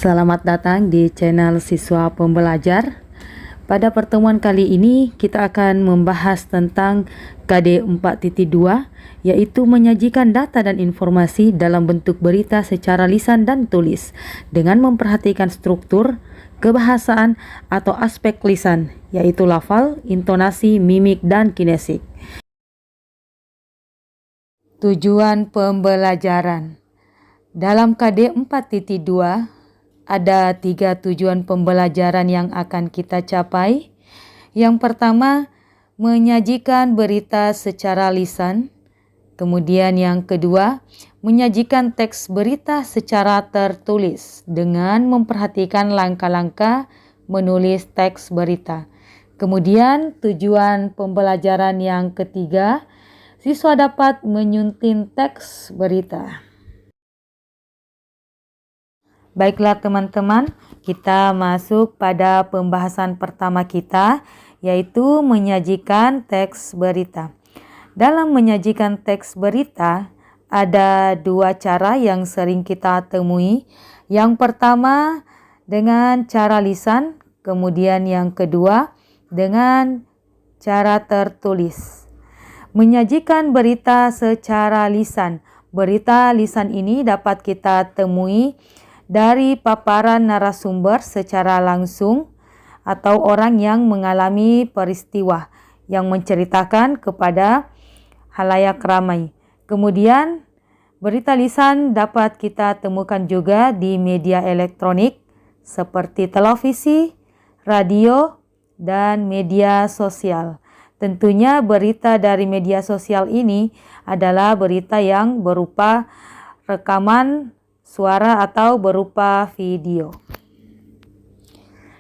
Selamat datang di channel Siswa Pembelajar. Pada pertemuan kali ini kita akan membahas tentang KD 4.2, yaitu menyajikan data dan informasi dalam bentuk berita secara lisan dan tulis dengan memperhatikan struktur, kebahasaan atau aspek lisan, yaitu lafal, intonasi, mimik, dan kinesik. Tujuan pembelajaran. Dalam KD 4.2 ada 3 tujuan pembelajaran yang akan kita capai. Yang pertama, menyajikan berita secara lisan. Kemudian yang kedua, menyajikan teks berita secara tertulis dengan memperhatikan langkah-langkah menulis teks berita. Kemudian tujuan pembelajaran yang ketiga, siswa dapat menyunting teks berita. Baiklah teman-teman, kita masuk pada pembahasan pertama kita, yaitu menyajikan teks berita. Dalam menyajikan teks berita, ada 2 cara yang sering kita temui. Yang pertama dengan cara lisan, kemudian yang kedua dengan cara tertulis. Menyajikan berita secara lisan. Berita lisan ini dapat kita temui dari paparan narasumber secara langsung atau orang yang mengalami peristiwa yang menceritakan kepada halayak ramai. Kemudian berita lisan dapat kita temukan juga di media elektronik seperti televisi, radio, dan media sosial. Tentunya berita dari media sosial ini adalah berita yang berupa rekaman suara atau berupa video.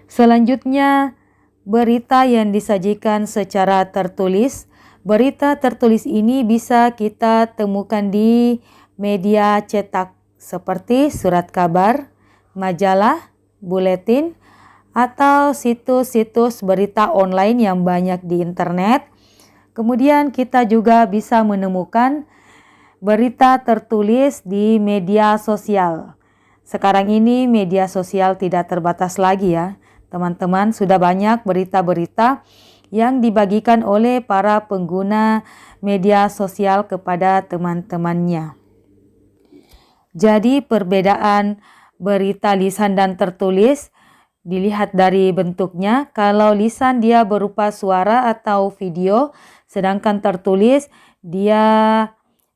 Selanjutnya, berita yang disajikan secara tertulis. Berita tertulis ini bisa kita temukan di media cetak seperti surat kabar, majalah, buletin, atau situs-situs berita online yang banyak di internet. Kemudian kita juga bisa menemukan berita tertulis di media sosial. Sekarang ini media sosial tidak terbatas lagi ya. Teman-teman, sudah banyak berita-berita yang dibagikan oleh para pengguna media sosial kepada teman-temannya. Jadi perbedaan berita lisan dan tertulis dilihat dari bentuknya. Kalau lisan dia berupa suara atau video, sedangkan tertulis dia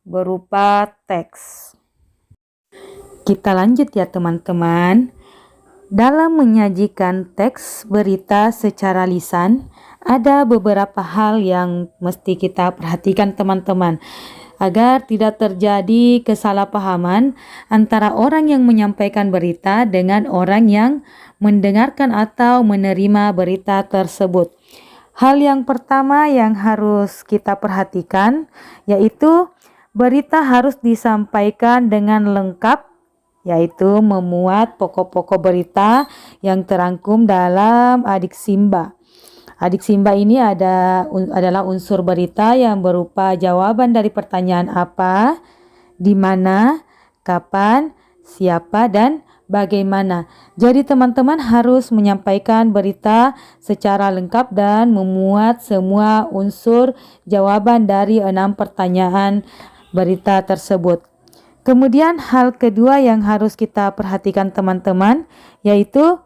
berupa teks. Kita lanjut ya teman-teman. Dalam menyajikan teks berita secara lisan, ada beberapa hal yang mesti kita perhatikan teman-teman, agar tidak terjadi kesalahpahaman antara orang yang menyampaikan berita dengan orang yang mendengarkan atau menerima berita tersebut. Hal yang pertama yang harus kita perhatikan yaitu berita harus disampaikan dengan lengkap, yaitu memuat pokok-pokok berita yang terangkum dalam adik simba. Adik simba ini adalah unsur berita yang berupa jawaban dari pertanyaan apa, di mana, kapan, siapa, dan bagaimana. Jadi teman-teman harus menyampaikan berita secara lengkap dan memuat semua unsur jawaban dari 6 pertanyaan berita tersebut. Kemudian hal kedua yang harus kita perhatikan teman-teman, yaitu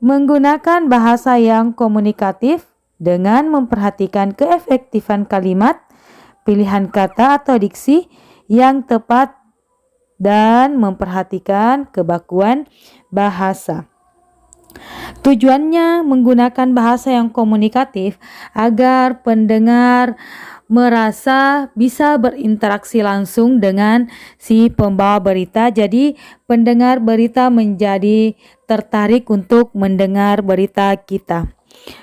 menggunakan bahasa yang komunikatif dengan memperhatikan keefektifan kalimat, pilihan kata atau diksi yang tepat, dan memperhatikan kebakuan bahasa. Tujuannya menggunakan bahasa yang komunikatif agar pendengar merasa bisa berinteraksi langsung dengan si pembawa berita. Jadi pendengar berita menjadi tertarik untuk mendengar berita kita.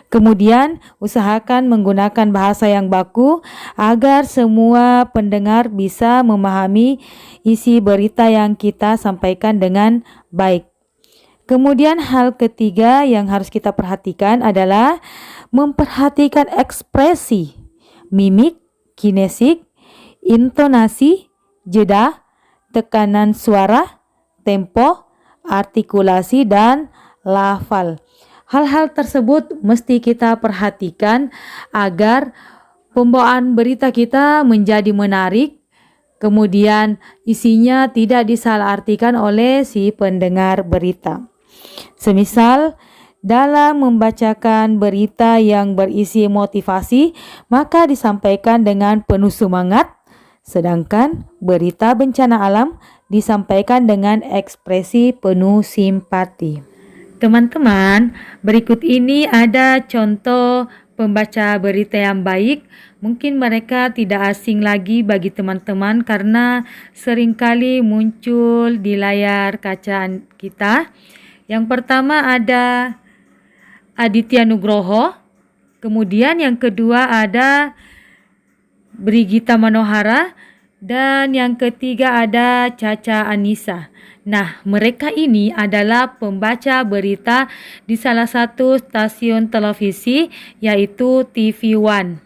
Kemudian usahakan menggunakan bahasa yang baku agar semua pendengar bisa memahami isi berita yang kita sampaikan dengan baik. Kemudian hal ketiga yang harus kita perhatikan adalah memperhatikan ekspresi, mimik, kinesik, intonasi, jeda, tekanan suara, tempo, artikulasi, dan lafal. Hal-hal tersebut mesti kita perhatikan agar pembawaan berita kita menjadi menarik, kemudian isinya tidak disalahartikan oleh si pendengar berita. Semisal dalam membacakan berita yang berisi motivasi, maka disampaikan dengan penuh semangat, sedangkan berita bencana alam disampaikan dengan ekspresi penuh simpati. Teman-teman, berikut ini ada contoh pembaca berita yang baik. Mungkin mereka tidak asing lagi bagi teman-teman karena seringkali muncul di layar kaca kita. Yang pertama ada Aditya Nugroho, kemudian yang kedua ada Brigita Manohara, dan yang ketiga ada Caca Anissa. Nah, mereka ini adalah pembaca berita di salah satu stasiun televisi yaitu TV One.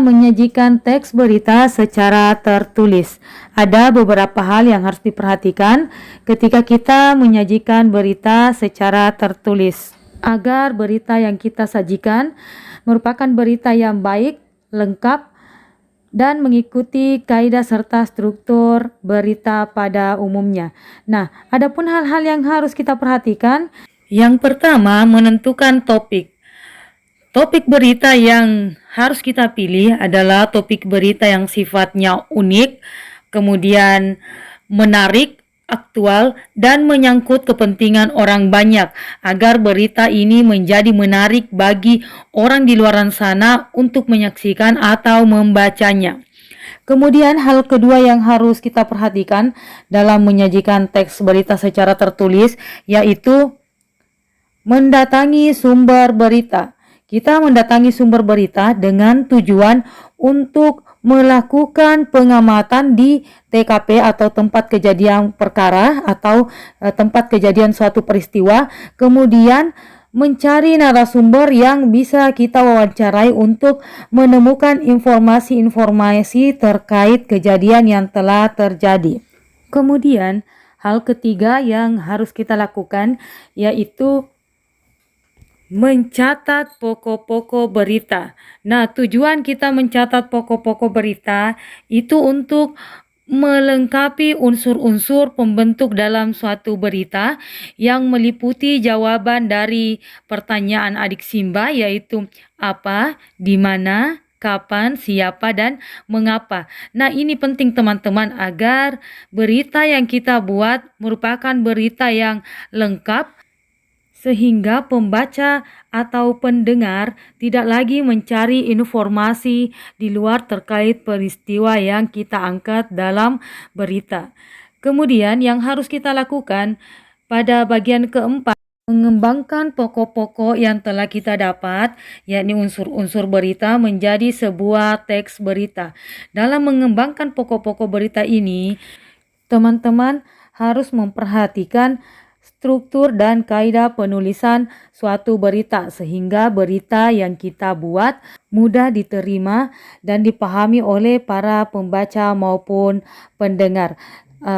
Menyajikan teks berita secara tertulis. Ada beberapa hal yang harus diperhatikan ketika kita menyajikan berita secara tertulis, agar berita yang kita sajikan merupakan berita yang baik, lengkap, dan mengikuti kaidah serta struktur berita pada umumnya. Nah, adapun hal-hal yang harus kita perhatikan, yang pertama menentukan topik. Topik berita yang harus kita pilih adalah topik berita yang sifatnya unik, kemudian menarik, aktual, dan menyangkut kepentingan orang banyak agar berita ini menjadi menarik bagi orang di luar sana untuk menyaksikan atau membacanya. Kemudian hal kedua yang harus kita perhatikan dalam menyajikan teks berita secara tertulis yaitu mendatangi sumber berita. Kita mendatangi sumber berita dengan tujuan untuk melakukan pengamatan di TKP atau tempat kejadian perkara atau tempat kejadian suatu peristiwa, kemudian mencari narasumber yang bisa kita wawancarai untuk menemukan informasi-informasi terkait kejadian yang telah terjadi. Kemudian hal ketiga yang harus kita lakukan yaitu mencatat pokok-pokok berita. Nah, tujuan kita mencatat pokok-pokok berita itu untuk melengkapi unsur-unsur pembentuk dalam suatu berita yang meliputi jawaban dari pertanyaan adik Simba yaitu apa, di mana, kapan, siapa, dan mengapa. Nah, ini penting teman-teman agar berita yang kita buat merupakan berita yang lengkap, sehingga pembaca atau pendengar tidak lagi mencari informasi di luar terkait peristiwa yang kita angkat dalam berita. Kemudian yang harus kita lakukan pada bagian keempat, mengembangkan pokok-pokok yang telah kita dapat, yakni unsur-unsur berita menjadi sebuah teks berita. Dalam mengembangkan pokok-pokok berita ini, teman-teman harus memperhatikan struktur dan kaidah penulisan suatu berita sehingga berita yang kita buat mudah diterima dan dipahami oleh para pembaca maupun pendengar,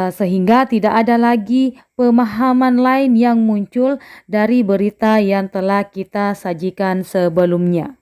sehingga tidak ada lagi pemahaman lain yang muncul dari berita yang telah kita sajikan sebelumnya.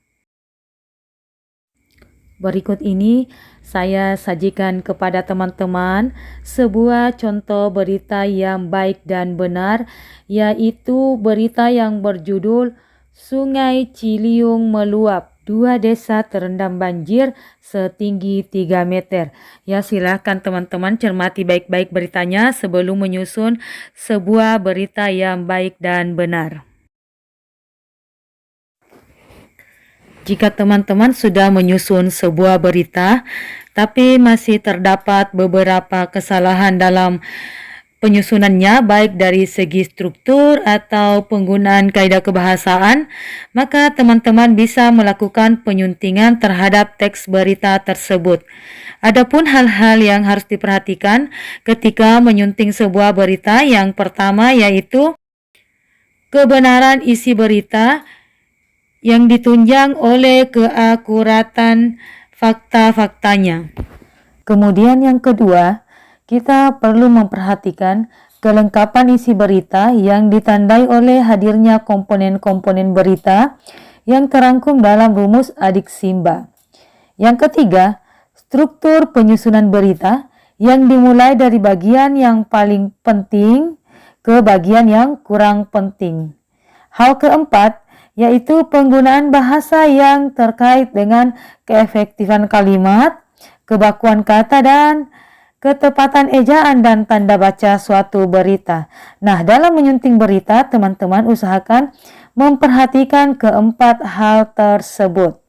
Berikut ini saya sajikan kepada teman-teman sebuah contoh berita yang baik dan benar, yaitu berita yang berjudul Sungai Ciliwung meluap, 2 desa terendam banjir setinggi 3 meter. Ya, silakan teman-teman cermati baik-baik beritanya sebelum menyusun sebuah berita yang baik dan benar. Jika teman-teman sudah menyusun sebuah berita, tapi masih terdapat beberapa kesalahan dalam penyusunannya, baik dari segi struktur atau penggunaan kaidah kebahasaan, maka teman-teman bisa melakukan penyuntingan terhadap teks berita tersebut. Adapun hal-hal yang harus diperhatikan ketika menyunting sebuah berita, yang pertama yaitu kebenaran isi berita yang ditunjang oleh keakuratan fakta-faktanya. Kemudian yang kedua, kita perlu memperhatikan kelengkapan isi berita yang ditandai oleh hadirnya komponen-komponen berita yang terangkum dalam rumus adik Simba. Yang ketiga, struktur penyusunan berita yang dimulai dari bagian yang paling penting ke bagian yang kurang penting. Hal keempat, yaitu penggunaan bahasa yang terkait dengan keefektifan kalimat, kebakuan kata, dan ketepatan ejaan dan tanda baca suatu berita. Nah, dalam menyunting berita, teman-teman usahakan memperhatikan keempat hal tersebut.